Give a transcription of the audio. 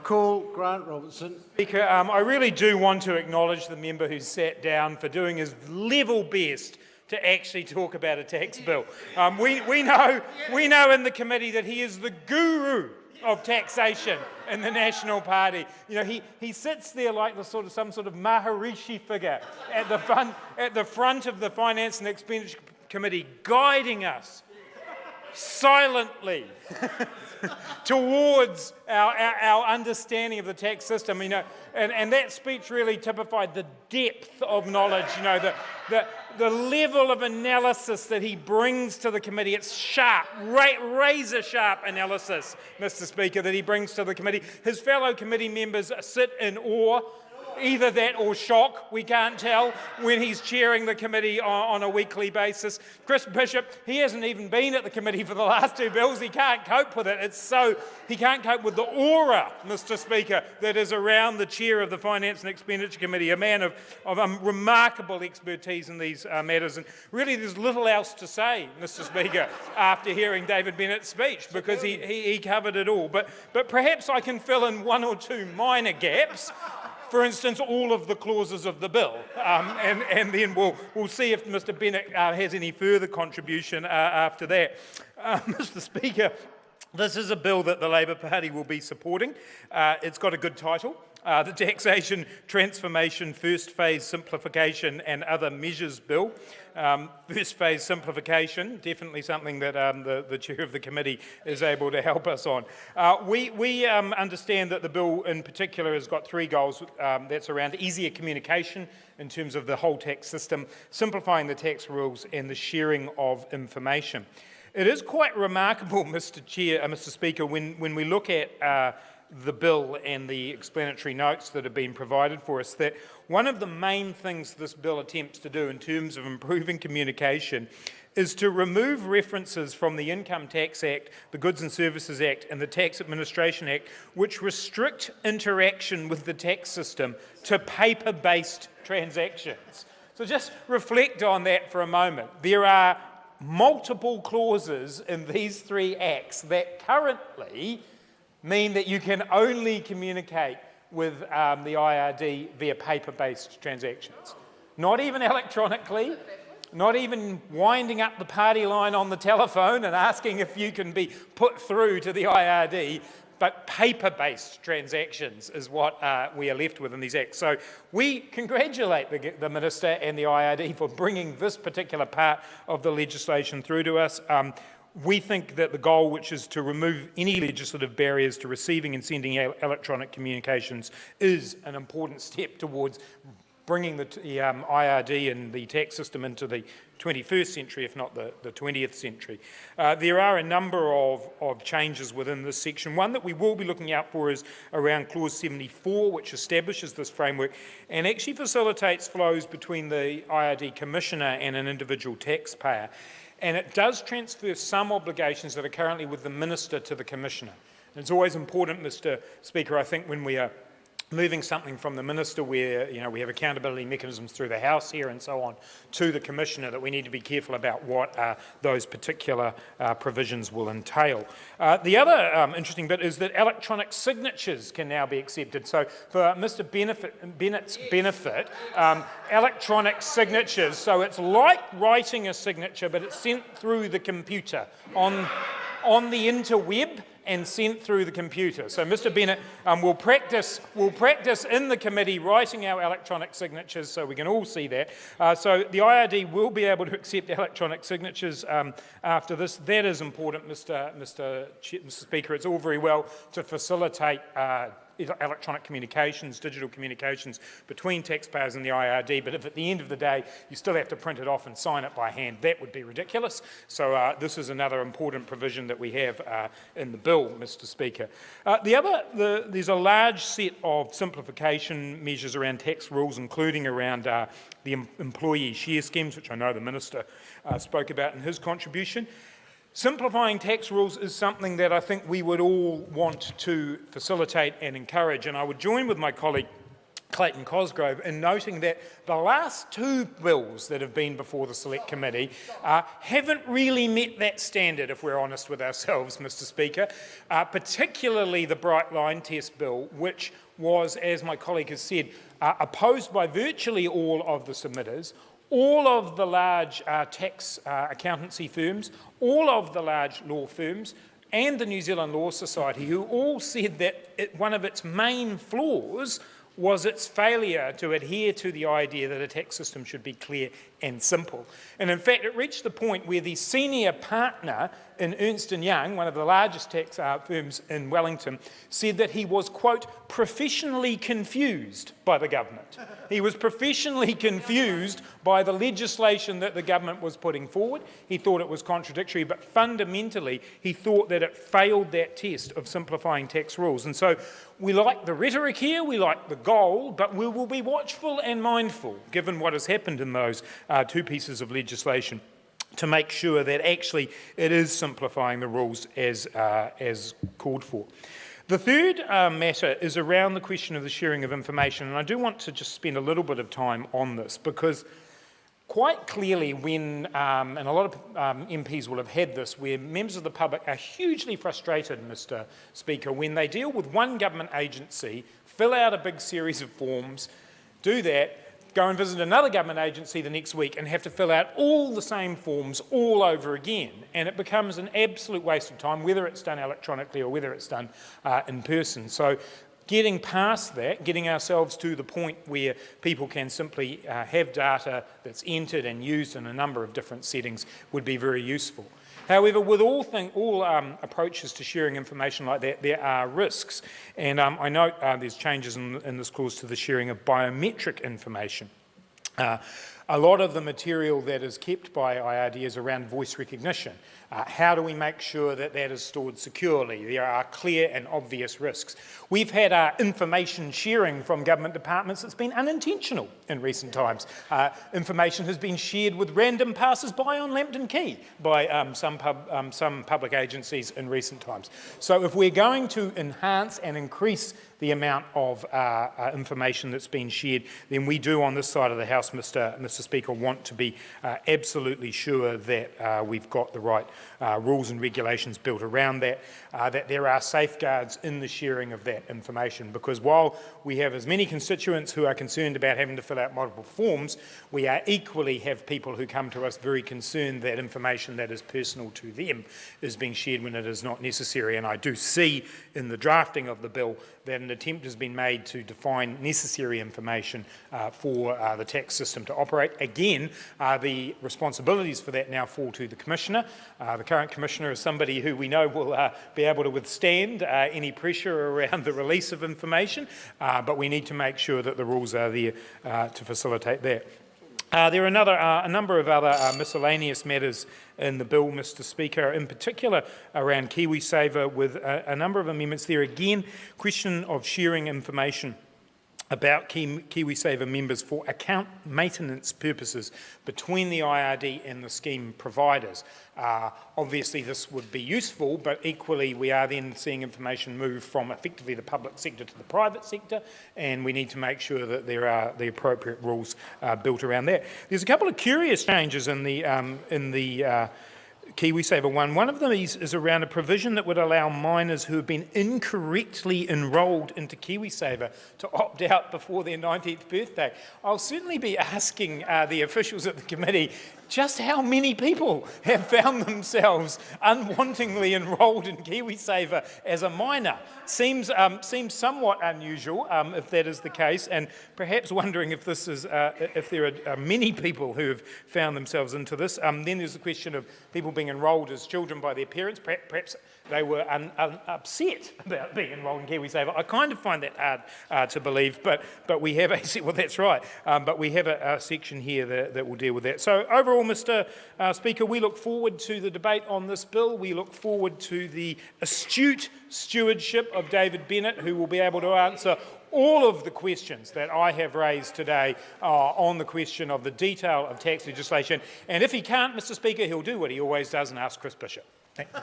call Grant Robertson. Speaker, I really do want to acknowledge the member who sat down for doing his level best to actually talk about a tax bill. We know in the committee that he is the guru of taxation in the National Party. You know, he sits there like some sort of Maharishi figure at the front of the Finance and Expenditure Committee, guiding us silently towards our understanding of the tax system, you know, and that speech really typified the depth of knowledge, you know, the level of analysis that he brings to the committee. It's sharp, razor sharp analysis, Mr. Speaker, that he brings to the committee. His fellow committee members sit in awe. Either that or shock, we can't tell, when he's chairing the committee on a weekly basis. Chris Bishop, he hasn't even been at the committee for the last two bills. He can't cope with it. He can't cope with the aura, Mr. Speaker, that is around the chair of the Finance and Expenditure Committee, a man of remarkable expertise in these matters. And really, there's little else to say, Mr. Speaker, after hearing David Bennett's speech, because he covered it all. But perhaps I can fill in one or two minor gaps. For instance, all of the clauses of the bill, and then we'll see if Mr. Bennett has any further contribution after that. Mr. Speaker, this is a bill that the Labour Party will be supporting. It's got a good title. The Taxation, Transformation, First Phase Simplification and Other Measures Bill. First Phase Simplification, definitely something that the chair of the committee is able to help us on. We understand that the bill in particular has got three goals. That's around easier communication in terms of the whole tax system, simplifying the tax rules and the sharing of information. It is quite remarkable, Mr. Speaker, when we look at the bill and the explanatory notes that have been provided for us, that one of the main things this bill attempts to do in terms of improving communication is to remove references from the Income Tax Act, the Goods and Services Act and the Tax Administration Act, which restrict interaction with the tax system to paper-based transactions. So just reflect on that for a moment. There are multiple clauses in these three acts that currently mean that you can only communicate with the IRD via paper-based transactions. Not even electronically, not even winding up the party line on the telephone and asking if you can be put through to the IRD, but paper-based transactions is what we are left with in these acts. So we congratulate the Minister and the IRD for bringing this particular part of the legislation through to us. We think that the goal, which is to remove any legislative barriers to receiving and sending electronic communications, is an important step towards bringing the IRD and the tax system into the 21st century, if not the 20th century. There are a number of changes within this section. One that we will be looking out for is around Clause 74, which establishes this framework and actually facilitates flows between the IRD Commissioner and an individual taxpayer. And it does transfer some obligations that are currently with the Minister to the Commissioner. And it's always important, Mr. Speaker, I think, when we are moving something from the Minister where we have accountability mechanisms through the House here and so on to the Commissioner, that we need to be careful about what those particular provisions will entail. The other interesting bit is that electronic signatures can now be accepted. So for Mr. Bennett's benefit, electronic signatures, so it's like writing a signature, but it's sent through the computer on the interweb and sent through the computer. So Mr. Bennett will practice in the committee writing our electronic signatures so we can all see that. So the IRD will be able to accept electronic signatures after this. That is important, Mr. Speaker. It's all very well to facilitate electronic communications, digital communications between taxpayers and the IRD, but if at the end of the day you still have to print it off and sign it by hand, that would be ridiculous. So this is another important provision that we have in the bill, Mr. Speaker. There's a large set of simplification measures around tax rules, including around the employee share schemes, which I know the Minister spoke about in his contribution. Simplifying tax rules is something that I think we would all want to facilitate and encourage, and I would join with my colleague Clayton Cosgrove in noting that the last two bills that have been before the Select Committee haven't really met that standard, if we're honest with ourselves, Mr Speaker, particularly the Bright Line Test Bill, which was, as my colleague has said, opposed by virtually all of the submitters, all of the large tax accountancy firms, all of the large law firms, and the New Zealand Law Society, who all said that one of its main flaws was its failure to adhere to the idea that a tax system should be clear and simple. And in fact, it reached the point where the senior partner in Ernst & Young, one of the largest tax firms in Wellington, said that he was, quote, professionally confused by the government. He was professionally confused by the legislation that the government was putting forward. He thought it was contradictory, but fundamentally he thought that it failed that test of simplifying tax rules. And so we like the rhetoric here, we like the goal, but we will be watchful and mindful, given what has happened in those two pieces of legislation, to make sure that actually it is simplifying the rules as called for. The third matter is around the question of the sharing of information, and I do want to just spend a little bit of time on this, because quite clearly when, and a lot of MPs will have had this, where members of the public are hugely frustrated, Mr Speaker, when they deal with one government agency, fill out a big series of forms, do that, go and visit another government agency the next week and have to fill out all the same forms all over again. And it becomes an absolute waste of time, whether it's done electronically or whether it's done in person. So getting past that, getting ourselves to the point where people can simply have data that's entered and used in a number of different settings would be very useful. However, with all approaches to sharing information like that, there are risks. And I note there's changes in this clause to the sharing of biometric information. A lot of the material that is kept by IRD is around voice recognition. How do we make sure that that is stored securely? There are clear and obvious risks. We've had information sharing from government departments that's been unintentional in recent times. Information has been shared with random passers-by on Lambton Quay by some public agencies in recent times. So if we're going to enhance and increase the amount of information that's been shared, then we do on this side of the House, Mr Speaker, want to be absolutely sure that we've got the right rules and regulations built around that, that there are safeguards in the sharing of that information, because while we have as many constituents who are concerned about having to fill out multiple forms, we equally have people who come to us very concerned that information that is personal to them is being shared when it is not necessary. And I do see in the drafting of the bill that an attempt has been made to define necessary information for the tax system to operate. Again, the responsibilities for that now fall to the Commissioner. The current Commissioner is somebody who we know will be able to withstand any pressure around the release of information, but we need to make sure that the rules are there to facilitate that. There are a number of other miscellaneous matters in the bill, Mr Speaker, in particular around KiwiSaver, with a number of amendments there. Again, question of sharing information about KiwiSaver members for account maintenance purposes between the IRD and the scheme providers. Obviously this would be useful, but equally we are then seeing information move from effectively the public sector to the private sector, and we need to make sure that there are the appropriate rules built around that. There's a couple of curious changes in the KiwiSaver one. One of them is around a provision that would allow minors who have been incorrectly enrolled into KiwiSaver to opt out before their 19th birthday. I'll certainly be asking the officials at the committee just how many people have found themselves unwantingly enrolled in KiwiSaver as a minor. Seems somewhat unusual if that is the case, and perhaps wondering if this is if there are many people who have found themselves into this. Then there's the question of people being enrolled as children by their parents. Perhaps they were upset about being enrolled in KiwiSaver. I kind of find that hard to believe, but we have a well, that's right. But we have a section here that will deal with that. So overall, Mr. Speaker, we look forward to the debate on this bill. We look forward to the astute stewardship of David Bennett, who will be able to answer all of the questions that I have raised today on the question of the detail of tax legislation. And if he can't, Mr. Speaker, he'll do what he always does and ask Chris Bishop. Thank you.